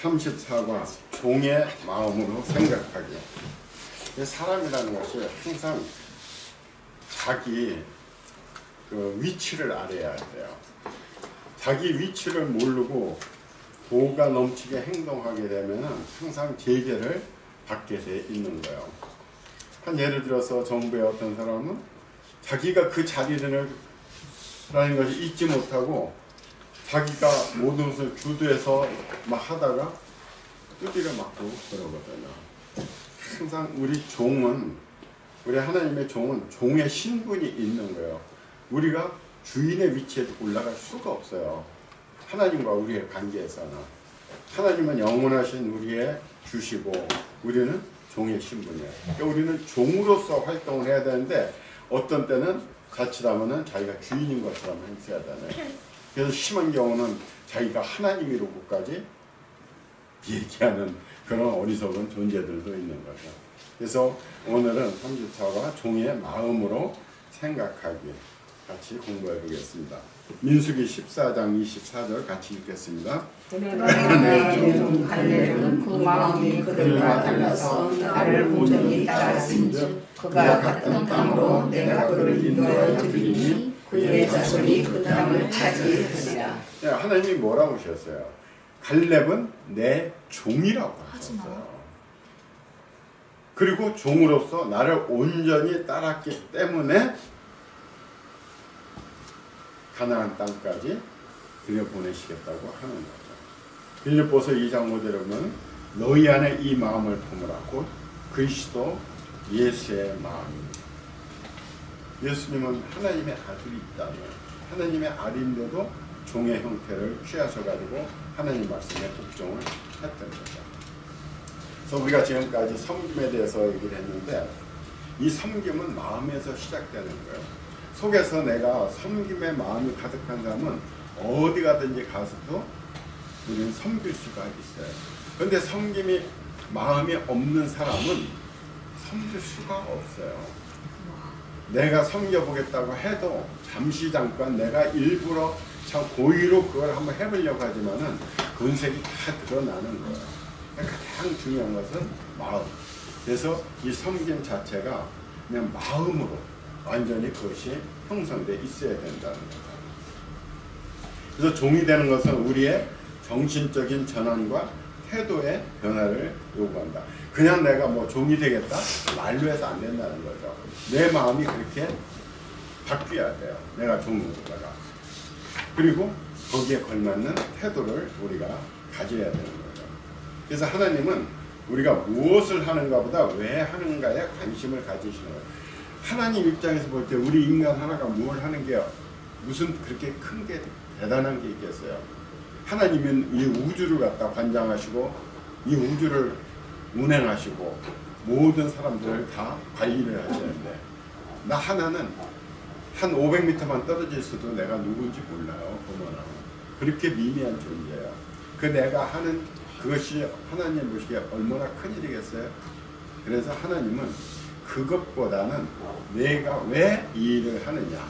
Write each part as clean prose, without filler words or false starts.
34과 종의 마음으로 생각하기. 사람이라는 것이 항상 자기 그 위치를 알아야 돼요. 자기 위치를 모르고 도가 넘치게 행동하게 되면 항상 제재를 받게 돼 있는 거예요. 한 예를 들어서 정부의 어떤 사람은 자기가 그 자리를 라는 것을 잊지 못하고 자기가 모든 것을 주도해서 막 하다가 뚜디를 맞고 그러거든요. 항상 우리 종은, 우리 하나님의 종은 종의 신분이 있는 거예요. 우리가 주인의 위치에 올라갈 수가 없어요. 하나님과 우리의 관계에서는. 하나님은 영원하신 우리의 주시고 우리는 종의 신분이에요. 그러니까 우리는 종으로서 활동을 해야 되는데 어떤 때는 자칫하면은 자기가 주인인 것처럼 행세해야 되네. 그래서 심한 경우는 자기가 하나님이라고까지 얘기하는 그런 어리석은 존재들도 있는 거죠. 그래서 오늘은 34가 종의 마음으로 생각하기 같이 공부해 보겠습니다. 민수기 14장 24절 같이 읽겠습니다. 갈렙은 그 마음이 그들과 달라서 나를 온전히 따랐은즉 그가 갔던 땅으로 내가 그를 인도하여 드리니 그의 자손이 그 땅을 차지하리라. 하나님이 뭐라고 하셨어요? 갈렙은 내 종이라고 하셨어요. 그리고 종으로서 나를 온전히 따랐기 때문에 가나안 땅까지 들여보내시겠다고 하는 거죠. 빌립보서 2장 5절에 보면 너희 안에 이 마음을 품으라. 곧 그리스도 예수의 마음입니다. 예수님은 하나님의 아들이 있다면 하나님의 아들인데도 종의 형태를 취하셔가지고 하나님 말씀에 복종을 했던 거죠. 그래서 우리가 지금까지 섬김에 대해서 얘기를 했는데 이 섬김은 마음에서 시작되는 거예요. 속에서 내가 섬김의 마음이 가득한 사람은 어디 가든지 가서도 우리는 섬길 수가 있어요. 그런데 섬김이 마음이 없는 사람은 섬길 수가 없어요. 내가 섬겨보겠다고 해도 잠시 잠깐 내가 일부러 참 고의로 그걸 한번 해보려고 하지만은 근색이 다 드러나는 거예요. 가장 중요한 것은 마음. 그래서 이 섬김 자체가 그냥 마음으로 완전히 그것이 형성되어 있어야 된다는 거죠. 그래서 종이 되는 것은 우리의 정신적인 전환과 태도의 변화를 요구한다. 그냥 내가 뭐 종이 되겠다 말로 해서 안 된다는 거죠. 내 마음이 그렇게 바뀌어야 돼요. 내가 종으로다가. 그리고 거기에 걸맞는 태도를 우리가 가져야 되는 거죠. 그래서 하나님은 우리가 무엇을 하는가 보다 왜 하는가에 관심을 가지시는 거예요. 하나님 입장에서 볼 때 우리 인간 하나가 뭘 하는 게 무슨 그렇게 큰 게 대단한 게 있겠어요. 하나님은 이 우주를 갖다 관장하시고 이 우주를 운행하시고 모든 사람들을 다 관리를 하시는데 나 하나는 한 500m만 떨어져 있어도 내가 누군지 몰라요. 보면 그렇게 미미한 존재예요. 그 내가 하는 그것이 하나님 보시기에 얼마나 큰 일이겠어요. 그래서 하나님은 그것보다는 내가 왜 이 일을 하느냐,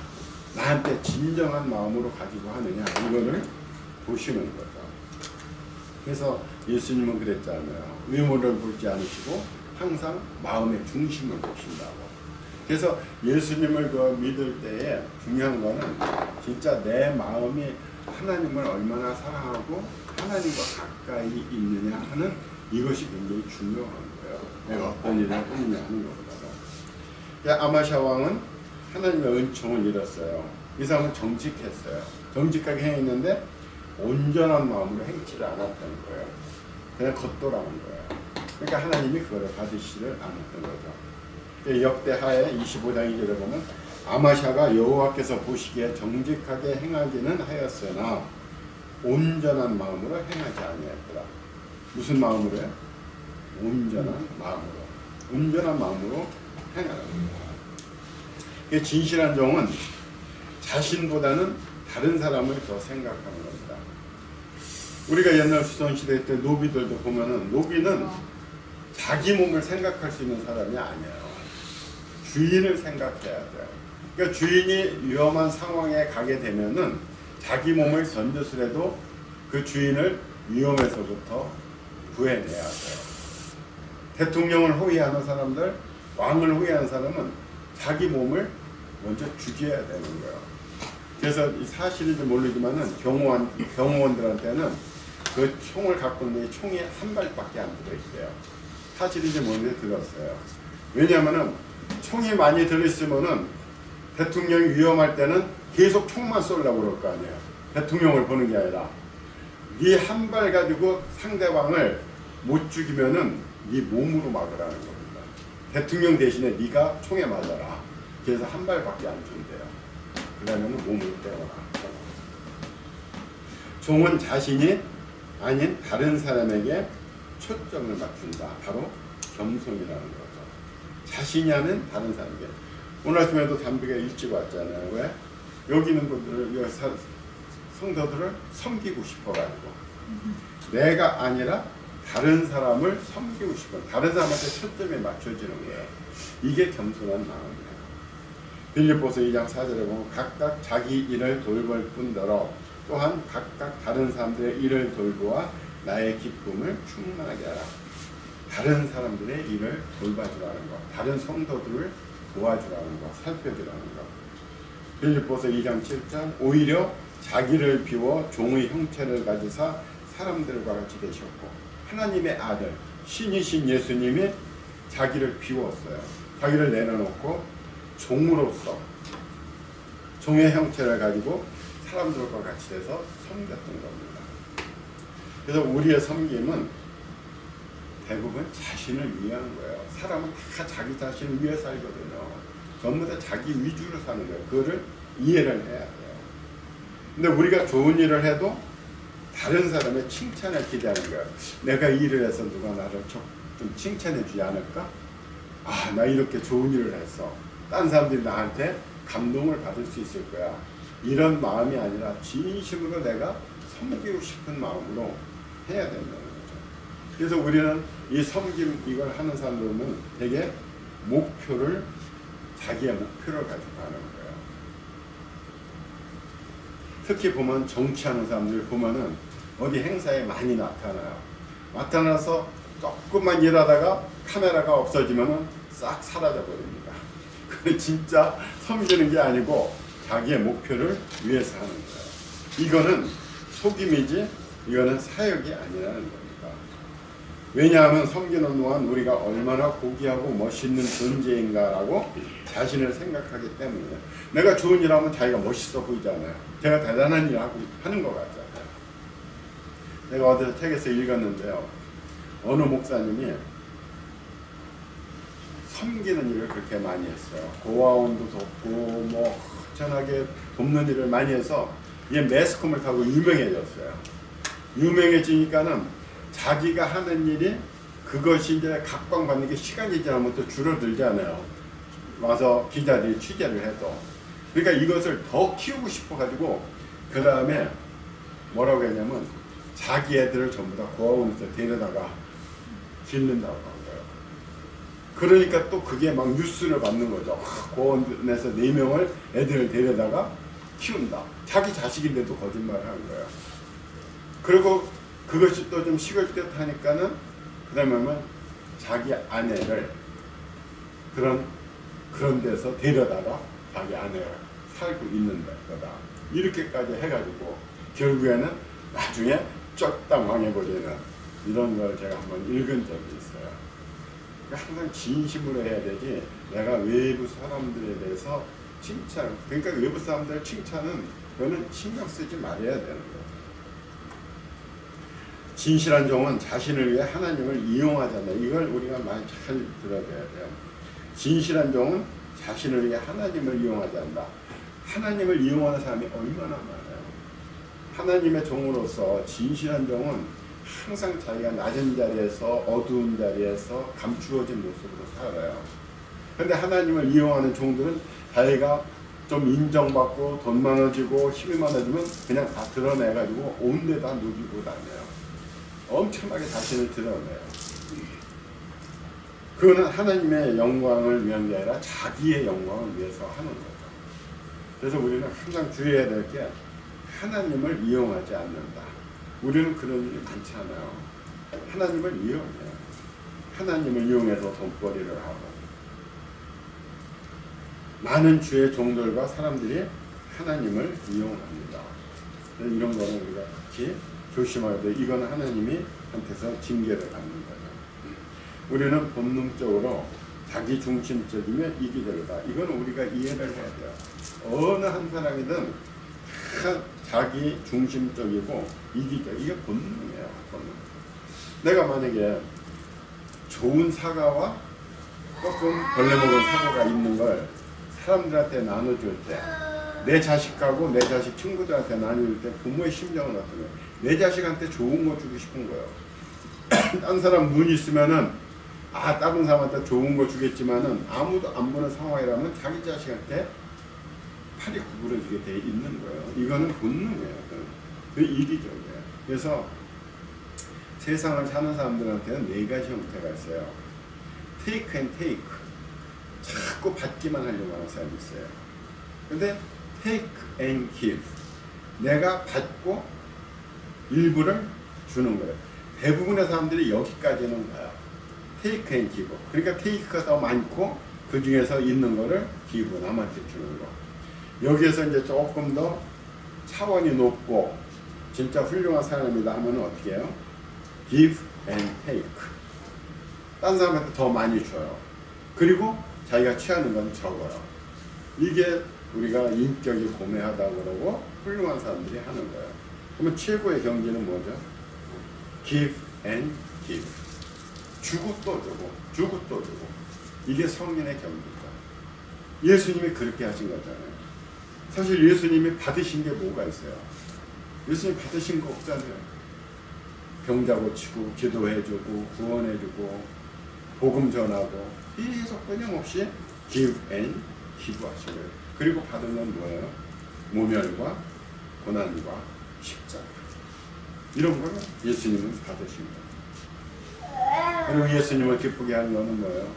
나한테 진정한 마음으로 가지고 하느냐, 이거를 보시는 거죠. 그래서 예수님은 그랬잖아요. 외모를 보지 않으시고 항상 마음의 중심을 보신다고. 그래서 예수님을 믿을 때에 중요한 거는 진짜 내 마음이 하나님을 얼마나 사랑하고 하나님과 가까이 있느냐 하는 이것이 굉장히 중요한 거예요. 내가 어떤 일을 하느냐 하는 것보다. 아마샤 왕은 하나님의 은총을 잃었어요. 이 사람은 정직했어요. 정직하게 행했는데 온전한 마음으로 행치를 않았던 거예요. 그냥 겉돌아온 거예요. 그러니까 하나님이 그걸 받으시지를 않았던 거죠. 역대하의 25장 2절에 보면 아마샤가 여호와께서 보시기에 정직하게 행하기는 하였으나 온전한 마음으로 행하지 아니하였더라. 무슨 마음으로요? 온전한 마음으로. 온전한 마음으로 행하는 겁니다. 진실한 종은 자신보다는 다른 사람을 더 생각하는 겁니다. 우리가 옛날 수선시대 때 노비들도 보면은 노비는 자기 몸을 생각할 수 있는 사람이 아니에요. 주인을 생각해야 돼요. 그러니까 주인이 위험한 상황에 가게 되면은 자기 몸을 던졌으라도 그 주인을 위험에서부터 구해내야 돼요. 대통령을 호위하는 사람들, 왕을 호위하는 사람은 자기 몸을 먼저 죽여야 되는 거예요. 그래서 이 사실인지 모르지만은 경호원들한테는 그 총을 갖고 있는 총이 한 발밖에 안 들어있대요. 사실인지 모르는데 들었어요. 왜냐하면은 총이 많이 들어있으면은 대통령이 위험할 때는 계속 총만 쏘려고 그럴 거 아니에요. 대통령을 보는 게 아니라 네 한 발 가지고 상대방을 못 죽이면은 네 몸으로 막으라는 겁니다. 대통령 대신에 네가 총에 맞아라. 그래서 한 발밖에 안 준대요. 그러면은 몸으로 때려라. 종은 자신이 아닌 다른 사람에게 초점을 맞춘다. 바로 겸손이라는 거죠. 자신이 아닌 다른 사람에게. 오늘 아침에도 담비가 일찍 왔잖아요. 왜? 여기 있는 분들을, 성도들을 섬기고 싶어가지고 내가 아니라 다른 사람을 섬기고 싶어. 다른 사람한테 초점이 맞춰지는 거예요. 이게 겸손한 마음이에요. 빌립보서 2장 4절에 보면 각각 자기 일을 돌볼 뿐더러 또한 각각 다른 사람들의 일을 돌보아 나의 기쁨을 충만하게 하라. 다른 사람들의 일을 돌봐주라는 것, 다른 성도들을 도와주라는 것, 살펴주라는 것. 빌립보서 2장 7절 오히려 자기를 비워 종의 형체를 가지사 사람들과 같이 되셨고 하나님의 아들 신이신 예수님이 자기를 비웠어요. 자기를 내려놓고 종으로서 종의 형체를 가지고 사람들과 같이 돼서 섬겼던 겁니다. 그래서 우리의 섬김은 대부분 자신을 위한 거예요. 사람은 다 자기 자신을 위해 살거든요. 전부 다 자기 위주로 사는 거예요. 그거를 이해를 해야 돼요. 근데 우리가 좋은 일을 해도 다른 사람의 칭찬을 기대하는 거예요. 내가 일을 해서 누가 나를 좀 칭찬해 주지 않을까? 아, 나 이렇게 좋은 일을 했어. 딴 사람들이 나한테 감동을 받을 수 있을 거야. 이런 마음이 아니라 진심으로 내가 섬기고 싶은 마음으로 해야 된다는 거죠. 그래서 우리는 이 섬김 이걸 하는 사람들은 되게 자기의 목표를 가지고 하는 거예요. 특히 보면 정치하는 사람들 보면은 어디 행사에 많이 나타나요. 나타나서 조금만 일하다가 카메라가 없어지면은 싹 사라져 버립니다. 그게 진짜 섬기는 게 아니고 자기의 목표를 위해서 하는 거예요. 이거는 속임이지 이거는 사역이 아니라는 겁니다. 왜냐하면 섬기는 동안 우리가 얼마나 고귀하고 멋있는 존재인가라고 자신을 생각하기 때문에 내가 좋은 일 하면 자기가 멋있어 보이잖아요. 제가 대단한 일을 하는 것 같잖아요. 내가 어디서 책에서 읽었는데요. 어느 목사님이 섬기는 일을 그렇게 많이 했어요. 고아원도 돕고 뭐 허전하게 돕는 일을 많이 해서 이게 매스컴을 타고 유명해졌어요. 유명해지니까는 자기가 하는 일이 그것이 이제 각광받는 게 시간이 지나면 또 줄어들잖아요. 와서 기자들이 취재를 해도. 그러니까 이것을 더 키우고 싶어 가지고 그 다음에 뭐라고 했냐면 자기 애들을 전부 다 고아원에서 데려다가 기른다고 한 거예요. 그러니까 또 그게 막 뉴스를 받는 거죠. 고아원에서 4명을 애들을 데려다가 키운다. 자기 자식인데도 거짓말을 한 거예요. 그리고 그것이 또 좀 식을 듯 하니까는 그 다음에 자기 아내를 그런 데서 데려다가 자기 아내가 살고 있는 거다. 이렇게까지 해가지고 결국에는 나중에 쩍당황해버리는 이런 걸 제가 한번 읽은 적이 있어요. 그러니까 항상 진심으로 해야 되지 내가 외부 사람들에 대해서 칭찬, 그러니까 외부 사람들 칭찬은 그거는 신경 쓰지 말아야 되는 거예요. 진실한 종은 자신을 위해 하나님을 이용하잖아요. 이걸 우리가 많이 잘 들어줘야 돼요. 진실한 종은 자신을 위해 하나님을 이용하지 않는다. 하나님을 이용하는 사람이 얼마나 많아요. 하나님의 종으로서 진실한 종은 항상 자기가 낮은 자리에서 어두운 자리에서 감추어진 모습으로 살아요. 그런데 하나님을 이용하는 종들은 자기가 좀 인정받고 돈 많아지고 힘이 많아지면 그냥 다 드러내가지고 온 데 다 누비고 다녀요. 엄청나게 자신을 드러내요. 그거는 하나님의 영광을 위한 게 아니라 자기의 영광을 위해서 하는 거죠. 그래서 우리는 항상 주의해야 될 게 하나님을 이용하지 않는다. 우리는 그런 일이 많잖아요. 하나님을 이용해요. 하나님을 이용해서 돈벌이를 하고 많은 주의 종들과 사람들이 하나님을 이용합니다. 이런 거는 우리가 같이 조심해야 돼. 이건 하나님이 한테서 징계를 받는 거죠. 우리는 본능적으로 자기 중심적이면 이기적이다. 이건 우리가 이해를 해야 돼요. 어느 한 사람이든 다 자기 중심적이고 이기적. 이게 본능이에요. 본능. 내가 만약에 좋은 사과와 조금 벌레 먹은 사과가 있는 걸 사람들한테 나눠줄 때, 내 자식하고 내 자식 친구들한테 나눠줄 때 부모의 심정은 어떤 거예요? 내 자식한테 좋은 거 주고 싶은 거예요. 딴 사람 눈 있으면은 다른 사람한테 좋은 거 주겠지만은 아무도 안 보는 상황이라면 자기 자식한테 팔이 구부러지게 돼 있는 거예요. 이거는 본능이에요. 그 이기적이에요. 그래서 세상을 사는 사람들한테는 네 가지 형태가 있어요. take and take. 자꾸 받기만 하려고 하는 사람이 있어요. 근데 take and give. 내가 받고 일부를 주는 거예요. 대부분의 사람들이 여기까지는 가요. take and give. 그러니까 take가 더 많고 그 중에서 있는 거를 give, 남한테 주는 거. 여기에서 이제 조금 더 차원이 높고 진짜 훌륭한 사람이다 하면 어떻게 해요? give and take. 딴 사람한테 더 많이 줘요. 그리고 자기가 취하는 건 적어요. 이게 우리가 인격이 고매하다고 그러고 훌륭한 사람들이 하는 거예요. 그러면 최고의 경지는 뭐죠? give and give. 주고 또 주고, 주고 또 주고. 이게 성인의 경지죠. 예수님이 그렇게 하신 거잖아요. 사실 예수님이 받으신 게 뭐가 있어요? 예수님 받으신 거 없잖아요. 병자 고치고, 기도해주고, 구원해주고, 복음 전하고, 계속 끊임없이 give and give 하신 거예요. 그리고 받은 건 뭐예요? 모멸과 고난과 십자가. 이런 걸 예수님은 받으신 거예요. 그리고 예수님을 기쁘게 하는 거는 뭐예요?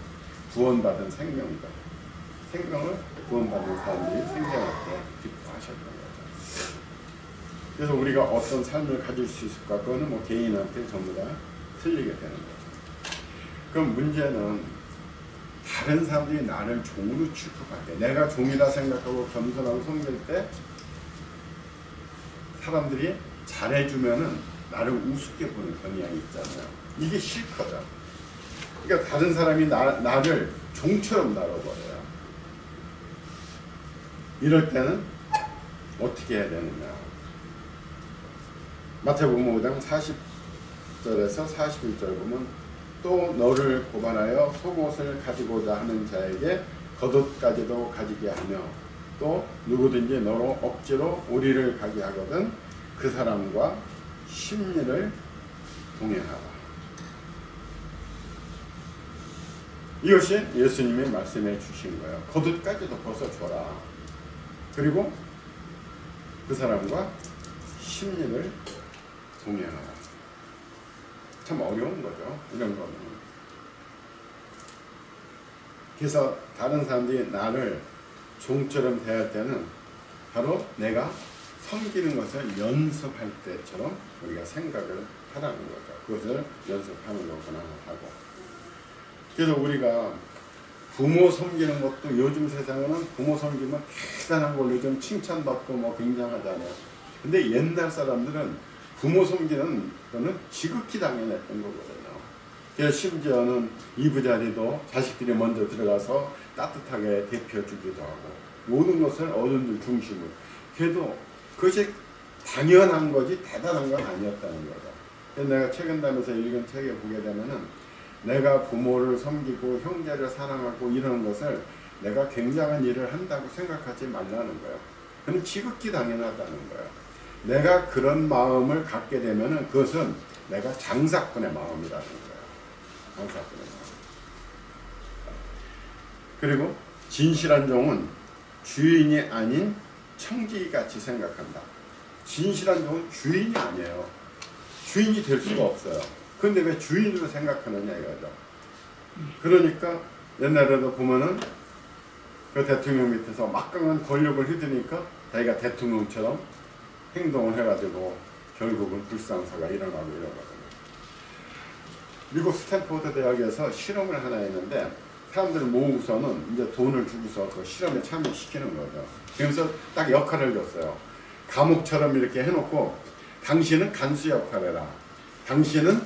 구원받은 생명이다. 생명을 구원받은 사람들이 생명할 때 기뻐하셨던 거죠. 그래서 우리가 어떤 삶을 가질 수 있을까? 그거는 뭐 개인한테 전부 다 틀리게 되는 거죠. 그럼 문제는 다른 사람들이 나를 종으로 취급할 때, 내가 종이라 생각하고 겸손하고 섬길 때 사람들이 잘해주면은 나를 우습게 보는 경향이 있잖아요. 이게 싫거든. 그러니까 다른 사람이 나를 종처럼 다뤄버려요. 이럴 때는 어떻게 해야 되느냐. 마태복음 5장 40절에서 41절 보면 또 너를 고발하여 속옷을 가지고자 하는 자에게 겉옷까지도 가지게 하며 또 누구든지 너로 억지로 오리를 가게 하거든 그 사람과 심리를 동행하라. 이것이 예수님이 말씀해 주신 거예요. 겉옷까지도 벗어줘라. 그리고 그 사람과 심리를 동행하라. 참 어려운 거죠. 이런 거는. 그래서 다른 사람들이 나를 종처럼 대할 때는 바로 내가 섬기는 것을 연습할 때처럼 우리가 생각을 하라는 거죠. 그것을 연습하는 거구나 하고. 그래서 우리가 부모 섬기는 것도 요즘 세상에는 부모 섬기면 대단한 걸로 좀 칭찬받고 뭐 굉장하잖아요. 근데 옛날 사람들은 부모 섬기는 거는 지극히 당연했던 거거든요. 그래서 심지어는 이부자리도 자식들이 먼저 들어가서 따뜻하게 데펴주기도 하고 모든 것을 어른들 중심으로. 그래도 그것이 당연한 거지 대단한 건 아니었다는 거죠. 그래서 내가 최근 다면서 읽은 책에 보게 되면은 내가 부모를 섬기고 형제를 사랑하고 이러는 것을 내가 굉장한 일을 한다고 생각하지 말라는 거예요. 그건 지극히 당연하다는 거예요. 내가 그런 마음을 갖게 되면은 그것은 내가 장사꾼의 마음이라는 거예요. 장사꾼의 마음. 그리고 진실한 종은 주인이 아닌 청지기같이 생각한다. 진실한 종은 주인이 아니에요. 주인이 될 수가 없어요. 근데 왜 주인으로 생각하느냐 이거죠. 그러니까 옛날에도 보면은 그 대통령 밑에서 막강한 권력을 휘두니까 자기가 대통령처럼 행동을 해가지고 결국은 불상사가 일어나고 이러거든요. 미국 스탠포드 대학에서 실험을 하나 했는데 사람들을 모으고서는 이제 돈을 주고서 그 실험에 참여시키는 거죠. 그래서 딱 역할을 줬어요. 감옥처럼 이렇게 해놓고 당신은 간수 역할을 해라. 당신은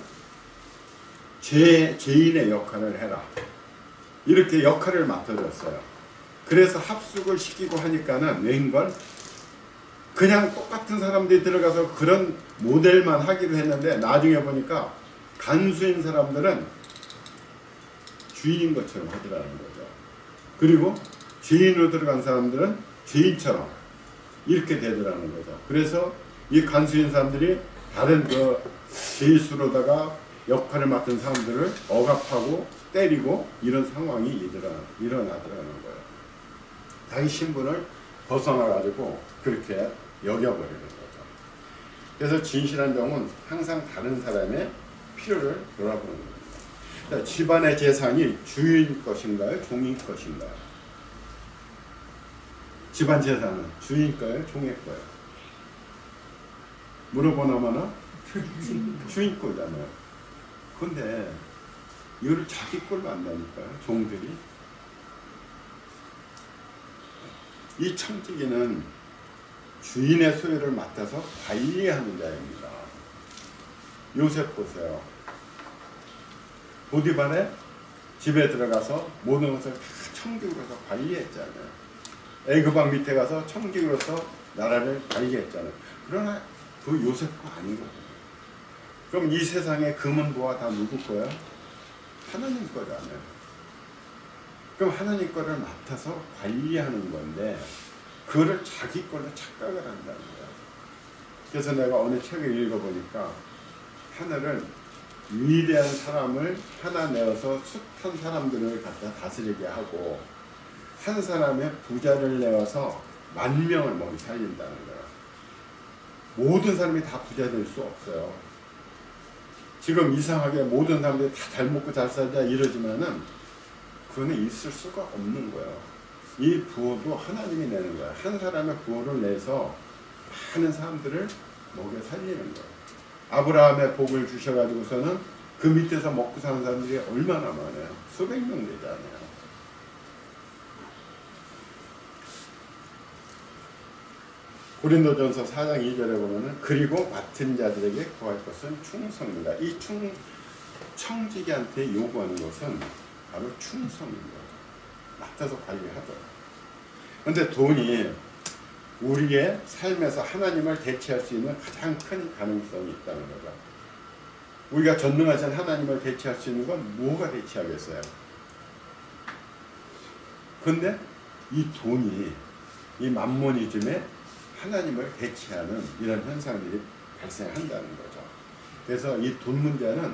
죄인의 역할을 해라. 이렇게 역할을 맡아줬어요. 그래서 합숙을 시키고 하니까는 웬걸 그냥 똑같은 사람들이 들어가서 그런 모델만 하기로 했는데 나중에 보니까 간수인 사람들은 주인인 것처럼 하더라는 거죠. 그리고 죄인으로 들어간 사람들은 죄인처럼 이렇게 되더라는 거죠. 그래서 이 간수인 사람들이 다른 그 죄수로다가 역할을 맡은 사람들을 억압하고 때리고 이런 상황이 일어나더라는 거예요. 자기 신분을 벗어나가지고 그렇게 여겨버리는 거죠. 그래서 진실한 종은 항상 다른 사람의 필요를 돌아보는 겁니다. 자, 집안의 재산이 주인 것인가요? 종인 것인가요? 집안 재산은 주인 거예요? 종의 거예요? 물어보나마나 주인 거잖아요. 근데 이거를 자기 걸로 안다니까요. 종들이. 이 청지기는 주인의 소유를 맡아서 관리하는 자입니다. 요셉 보세요. 보디발의 집에 들어가서 모든 것을 다 청지기로서 관리했잖아요. 애굽왕 밑에 가서 청지기로서 나라를 관리했잖아요. 그러나 그 요셉 거 아니거든요. 그럼 이 세상의 금은 보화 다 누구 거야? 하나님 거잖아요. 그럼 하나님 거를 맡아서 관리하는 건데 그거를 자기 걸로 착각을 한다는 거야. 그래서 내가 어느 책을 읽어보니까 하늘은 위대한 사람을 하나 내어서 숱한 사람들을 갖다 다스리게 하고 한 사람의 부자를 내어서 10,000명을 먹이 살린다는 거야. 모든 사람이 다 부자 될 수 없어요. 지금 이상하게 모든 사람들이 다 잘 먹고 잘 살자 이러지만은 그거는 있을 수가 없는 거예요. 이 부호도 하나님이 내는 거야. 한 사람의 부호를 내서 많은 사람들을 먹여 살리는 거예요. 아브라함의 복을 주셔가지고서는 그 밑에서 먹고 사는 사람들이 얼마나 많아요. 수백 명 되잖아요. 고린도전서 4장 2절에 보면은 그리고 맡은 자들에게 구할 것은 충성입니다. 이 청지기한테 요구하는 것은 바로 충성입니다. 맡아서 관리하더라고요. 그런데 돈이 우리의 삶에서 하나님을 대체할 수 있는 가장 큰 가능성이 있다는 거죠. 우리가 전능하신 하나님을 대체할 수 있는 건 뭐가 대체하겠어요? 근데 이 돈이 이 맘모니즘에 하나님을 대체하는 이런 현상들이 발생한다는 거죠. 그래서 이 돈 문제는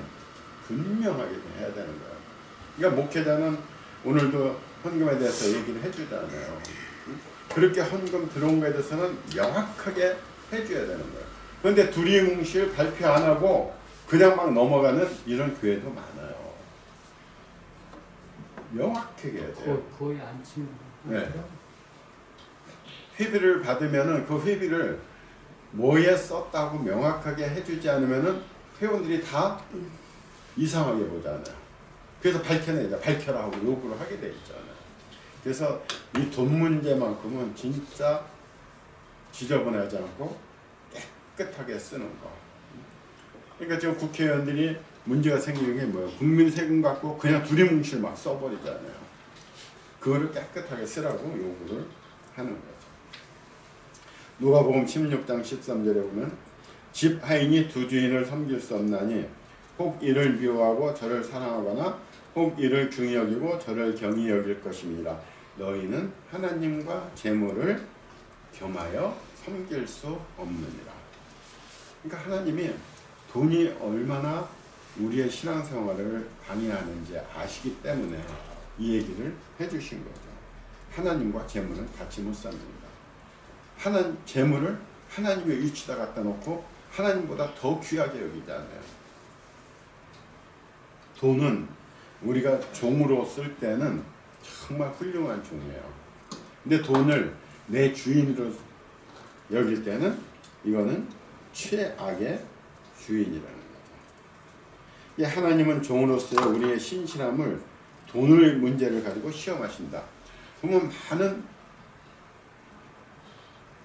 분명하게 해야 되는 거예요. 그러니까 목회자는 오늘도 헌금에 대해서 얘기를 해주잖아요. 그렇게 헌금 들어온 거에 대해서는 명확하게 해줘야 되는 거예요. 그런데 두리뭉실 발표 안 하고 그냥 막 넘어가는 이런 교회도 많아요. 명확하게 해야 돼요. 거의 안 치는 네. 회비를 받으면은 그 회비를 뭐에 썼다고 명확하게 해주지 않으면은 회원들이 다 이상하게 보잖아요. 그래서 밝혀라 하고 요구를 하게 돼 있잖아요. 그래서 이 돈 문제만큼은 진짜 지저분하지 않고 깨끗하게 쓰는 거. 그러니까 지금 국회의원들이 문제가 생기는 게 뭐예요? 국민 세금 갖고 그냥 두리뭉실 막 써버리잖아요. 그거를 깨끗하게 쓰라고 요구를 하는 거죠. 누가복음 16장 13절에 보면 집 하인이 두 주인을 섬길 수 없나니 혹 이를 미워하고 저를 사랑하거나 혹 이를 중히 여기고 저를 경히 여길 것입니다. 너희는 하나님과 재물을 겸하여 섬길 수 없느니라. 그러니까 하나님이 돈이 얼마나 우리의 신앙생활을 방해하는지 아시기 때문에 이 얘기를 해주신 거죠. 하나님과 재물은 같이 못 삽니다. 재물을 하나님의 위치에다 갖다 놓고 하나님보다 더 귀하게 여기잖아요. 돈은 우리가 종으로 쓸 때는 정말 훌륭한 종이에요. 근데 돈을 내 주인으로 여길 때는 이거는 최악의 주인이라는 거죠. 이 하나님은 종으로서의 우리의 신실함을 돈을 문제를 가지고 시험하신다. 보면 많은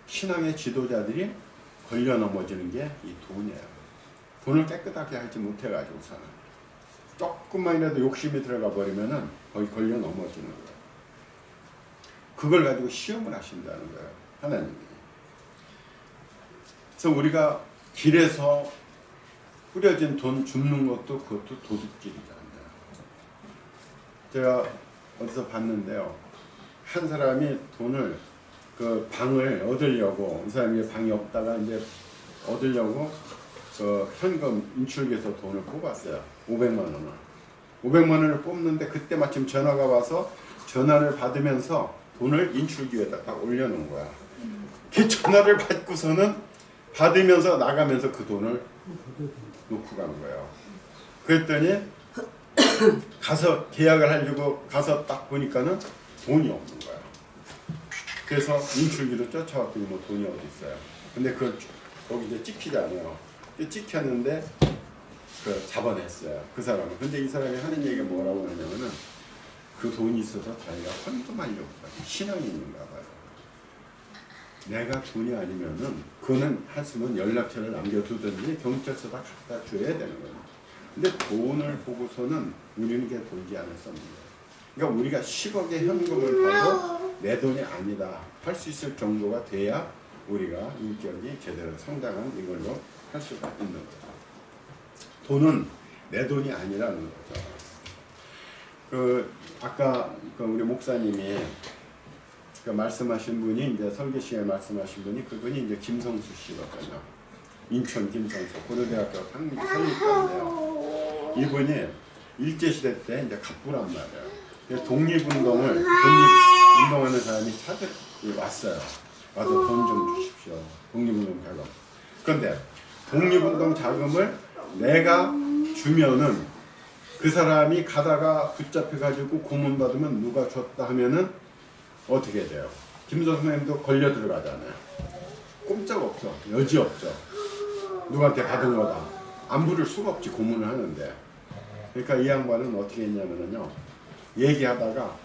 신앙의 지도자들이 걸려 넘어지는 게 이 돈이에요. 돈을 깨끗하게 하지 못해가지고서는 조금만이라도 욕심이 들어가 버리면은 거의 걸려 넘어지는 거예요. 그걸 가지고 시험을 하신다는 거예요, 하나님이. 그래서 우리가 길에서 뿌려진 돈 줍는 것도 그것도 도둑질이잖아요. 제가 어디서 봤는데요, 한 사람이 돈을 그 방을 얻으려고, 이 사람이 방이 없다가 이제 얻으려고 그 현금 인출기에서 돈을 뽑았어요. 500만 원을. 500만 원을 뽑는데 그때 마침 전화가 와서 전화를 받으면서 돈을 인출기에다 딱 올려놓은 거야. 그 전화를 받고서는 받으면서 나가면서 그 돈을 놓고 간 거예요. 그랬더니 가서 계약을 하려고 가서 딱 보니까는 돈이 없는 거야. 그래서 인출기로 쫓아왔더니 뭐 돈이 어디 있어요. 근데 그걸 거기 이제 찍히잖아요. 찍혔는데 그 잡아냈어요, 그 사람은. 근데 이 사람이 하는 얘기가 뭐라고 하냐면은 그 돈이 있어서 자기가 헌금하려고 봐요. 신앙이 있는가 봐요. 내가 돈이 아니면은 그거는 했으면 연락처를 남겨두든지 경찰서다 갖다 줘야 되는 거예요. 근데 돈을 보고서는 우리는 그게 보이지 않을 수 없는 거예요. 그러니까 우리가 10억의 현금을 봐도 내 돈이 아니다 할 수 있을 정도가 돼야 우리가 인격이 제대로 성장한 이걸로 할 수가 있는 거죠. 돈은 내 돈이 아니라는 거죠. 그 아까 그 우리 목사님이 그 말씀하신 분이 이제 설교 시간에 말씀하신 분이 그분이 이제 김성수 씨거든요. 인천 김성수 고려대학교 설립자인데요. 이분이 일제시대 때 이제 갑부란 말이에요. 독립운동하는 사람이 왔어요. 와서 돈 좀 주십시오. 독립운동 자금. 그런데 독립운동 자금을 내가 주면은 그 사람이 가다가 붙잡혀가지고 고문받으면 누가 줬다 하면은 어떻게 돼요? 김성수 선생님도 걸려 들어가잖아요. 꼼짝없어. 여지 없죠. 누구한테 받은 거다. 안 부를 수가 없지, 고문을 하는데. 그러니까 이 양반은 어떻게 했냐면요, 얘기하다가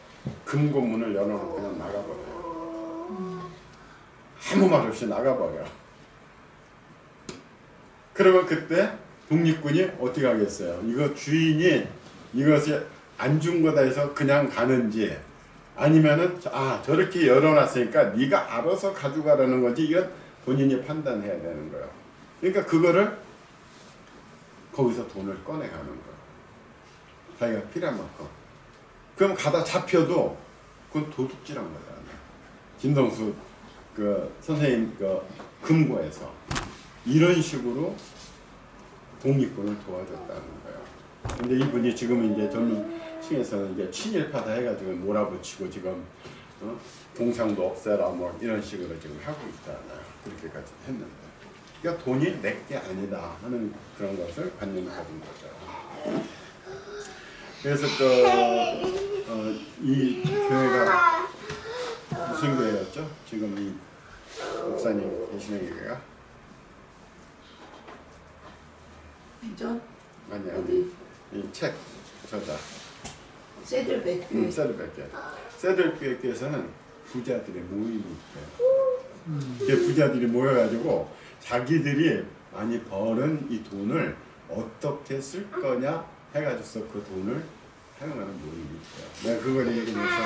금고문을 열어놓고 그냥 나가버려요. 아무 말 없이 나가버려. 그러면 그때 독립군이 어떻게 하겠어요? 이거 주인이 이것이 안 준 거다 해서 그냥 가는지, 아니면은 저렇게 열어놨으니까 네가 알아서 가져가라는 건지, 이건 본인이 판단해야 되는 거예요. 그러니까 그거를 거기서 돈을 꺼내가는 거예요. 자기가 필요한 만큼. 그럼 가다 잡혀도 그건 도둑질한 거잖아요. 김성수 그 선생님 그 금고에서 이런 식으로 독립군을 도와줬다는 거예요. 근데 이분이 지금 이제 젊은 층에서는 이제 친일파다 해가지고 몰아붙이고 지금 동상도 없애라 뭐 이런 식으로 지금 하고 있잖아요. 그렇게까지 했는데, 그러니까 돈이 내 게 아니다 하는 그런 것을 관념을 가진 거죠. 그래서 이 교회가 무슨 교회였죠? 지금 이 목사님 계시는 교회가? 비전? 아니야. 이 책 저자. 세들백 교회. 세들백 교회에서는 부자들의 모임이 있어요. 부자들이 모여가지고 자기들이 많이 버는 이 돈을 어떻게 쓸 거냐 해가지고서 그 돈을 사용하는 모임이 있어요. 내가 그걸 얘기하면서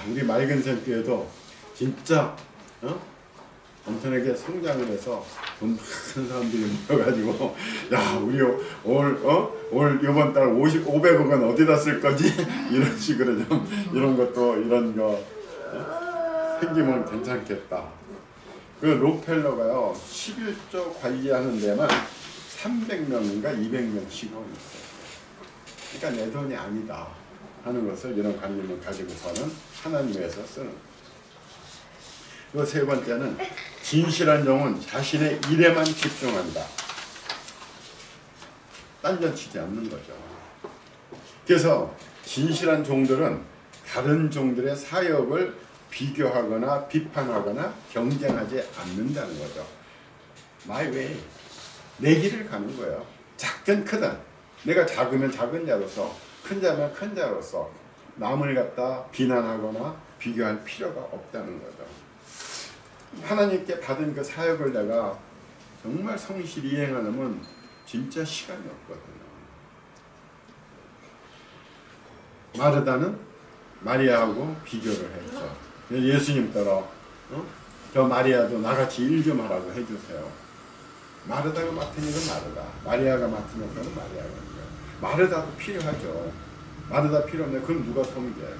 우리 맑은샘 교회도 진짜 엄청나게 성장을 해서 돈 많은 사람들이 모여가지고 우리 올 이번 달 500억은 어디다 쓸 거지? 이런 식으로 좀 이런 것도 이런 거 생기면 괜찮겠다. 그 록펠러가요 11조 관리하는 데만 300명인가 200명씩 하고 있어요. 그러니까 내 돈이 아니다 하는 것을 이런 관념을 가지고서는 하나님 위해서 쓰는 거예요. 그 세 번째는 진실한 종은 자신의 일에만 집중한다. 딴전치지 않는 거죠. 그래서 진실한 종들은 다른 종들의 사역을 비교하거나 비판하거나 경쟁하지 않는다는 거죠. My way. 내 길을 가는 거예요. 작든 크든 내가 작으면 작은 자로서, 큰 자면 큰 자로서 남을 갖다 비난하거나 비교할 필요가 없다는 거죠. 하나님께 받은 그 사역을 내가 정말 성실히 이행하려면 진짜 시간이 없거든요. 마르다는 마리아하고 비교를 했죠. 예수님 따라 저 마리아도 나같이 일 좀 하라고 해주세요. 마르다가 맡은 일은 마르다, 마리아가 맡은 역할은 마리아가 해요. 마르다도 필요하죠. 마르다 필요 없네. 그럼 누가 섬겨요?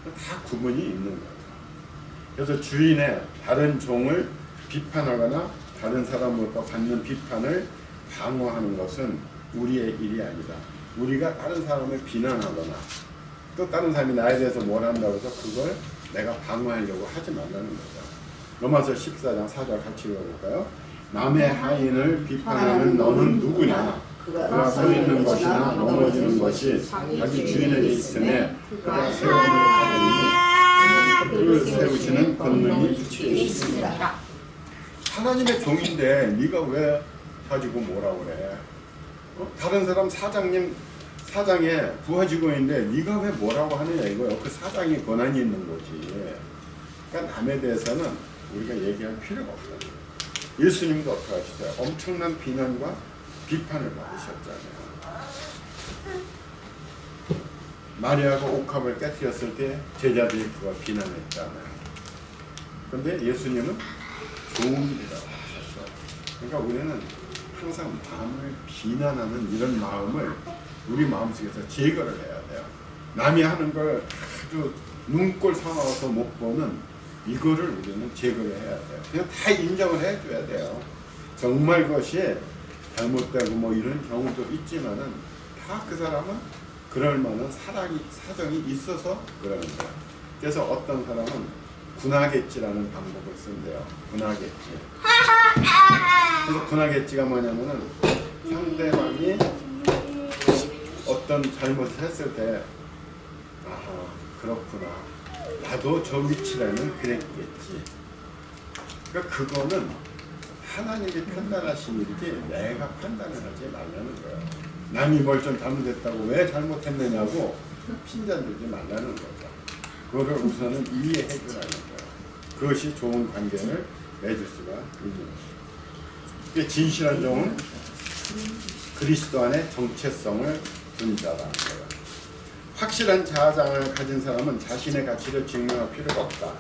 다 구분이 있는 거예요. 그래서 주인의 다른 종을 비판하거나 다른 사람으로부터 받는 비판을 방어하는 것은 우리의 일이 아니다. 우리가 다른 사람을 비난하거나 또 다른 사람이 나에 대해서 뭘 한다고 해서 그걸 내가 방어하려고 하지 말라는 거죠. 로마서 14장 4절 같이 읽어볼까요? 남의 하인을 비판하는 너는 누구냐? 그가 서 있는 것이나 넘어지는 것이 자기 주인에게 있음에 그가 세움을 받으니 그를 세우시는 권능이 주께 있습니다. 하나님의 종인데 네가 왜 가지고 뭐라 그래? 다른 사람 사장에 부하직원인데 네가 왜 뭐라고 하느냐 이거예요. 그 사장이 권한이 있는 거지. 그러니까 남에 대해서는 우리가 얘기할 필요가 없어요. 예수님도 어떻게 하셨어요? 엄청난 비난과 비판을 받으셨잖아요. 마리아가 옥합을 깨뜨렸을 때 제자들이 그걸 비난했잖아요. 그런데 예수님은 좋은 일이라고 하셨어요. 그러니까 우리는 항상 남을 비난하는 이런 마음을 우리 마음속에서 제거를 해야 돼요. 남이 하는 걸 아주 눈꼴 삼아서 못 보는 이거를 우리는 제거를 해야 돼요. 그냥 다 인정을 해줘야 돼요. 정말 그것이 잘못되고 뭐 이런 경우도 있지만은 다 그 사람은 그럴 만한 사정이 있어서 그러는 거예요. 그래서 어떤 사람은 군하겠지라는 방법을 쓴대요. 군하겠지. 그래서 군하겠지가 뭐냐면은 상대방이 어떤 잘못을 했을 때 아하 그렇구나 나도 저 위치라면 그랬겠지. 그러니까 그거는 하나님이 판단하신 일이지 내가 판단을 하지 말라는 거예요. 남이 뭘 좀 잘못했다고 왜 잘못했느냐고 핀잔 들지 말라는 거죠. 그거를 우선은 이해해 주라는 거예요. 그것이 좋은 관계를 맺을 수가 있는 거죠. 진실한 종은 그리스도 안에 정체성을 둔 자라는 거예요. 확실한 자아장을 가진 사람은 자신의 가치를 증명할 필요가 없다.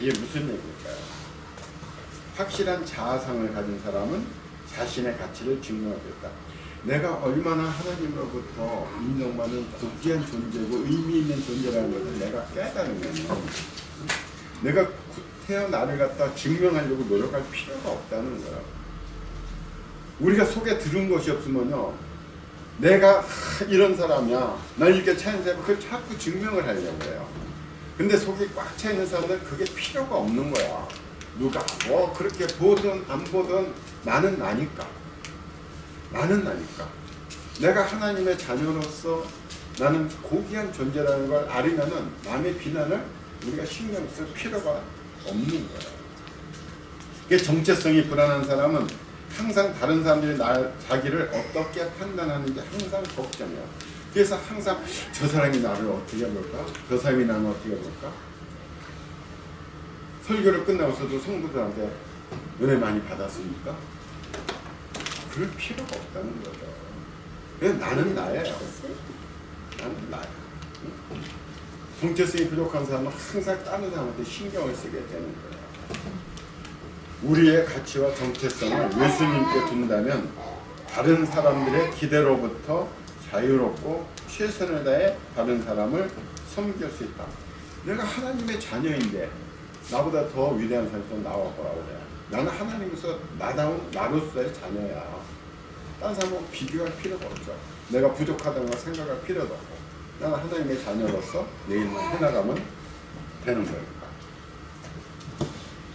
이게 무슨 얘기일까요? 확실한 자아상을 가진 사람은 자신의 가치를 증명하겠다. 내가 얼마나 하나님으로부터 인정받는 고귀한 존재고 의미 있는 존재라는 것을 내가 깨달으면 내가 태어 나를 갖다 증명하려고 노력할 필요가 없다는 거야. 우리가 속에 들은 것이 없으면요, 내가 이런 사람이야, 날 이렇게 차인데 그걸 자꾸 증명을 하려고 해요. 근데 속이 꽉 차 있는 사람들은 그게 필요가 없는 거야. 누가 뭐 그렇게 보든 안 보든 나는 나니까. 나는 나니까. 내가 하나님의 자녀로서 나는 고귀한 존재라는 걸 알으면은 남의 비난을 우리가 신경 쓸 필요가 없는 거예요. 이게 정체성이 불안한 사람은 항상 다른 사람들이 자기를 어떻게 판단하는지 항상 걱정해요. 그래서 항상 저 사람이 나를 어떻게 볼까? 저 사람이 나를 어떻게 볼까? 설교를 끝나고서도 성도들한테 은혜 많이 받았습니까? 그럴 필요가 없다는 거죠. 그냥 나는 나예요. 나는 나야. 정체성이 부족한 사람은 항상 다른 사람한테 신경을 쓰게 되는 거예요. 우리의 가치와 정체성을 예수님께 둔다면 다른 사람들의 기대로부터 자유롭고 최선을 다해 다른 사람을 섬길 수 있다. 내가 하나님의 자녀인데 나보다 더 위대한 사람이 또 나와 보라고 그래. 나는 하나님께서 나다운 나로서의 자녀야. 다른 사람하고 비교할 필요가 없죠. 내가 부족하다는 걸 생각할 필요도 없고 나는 하나님의 자녀로서 내 일만 해나가면 되는 거예요.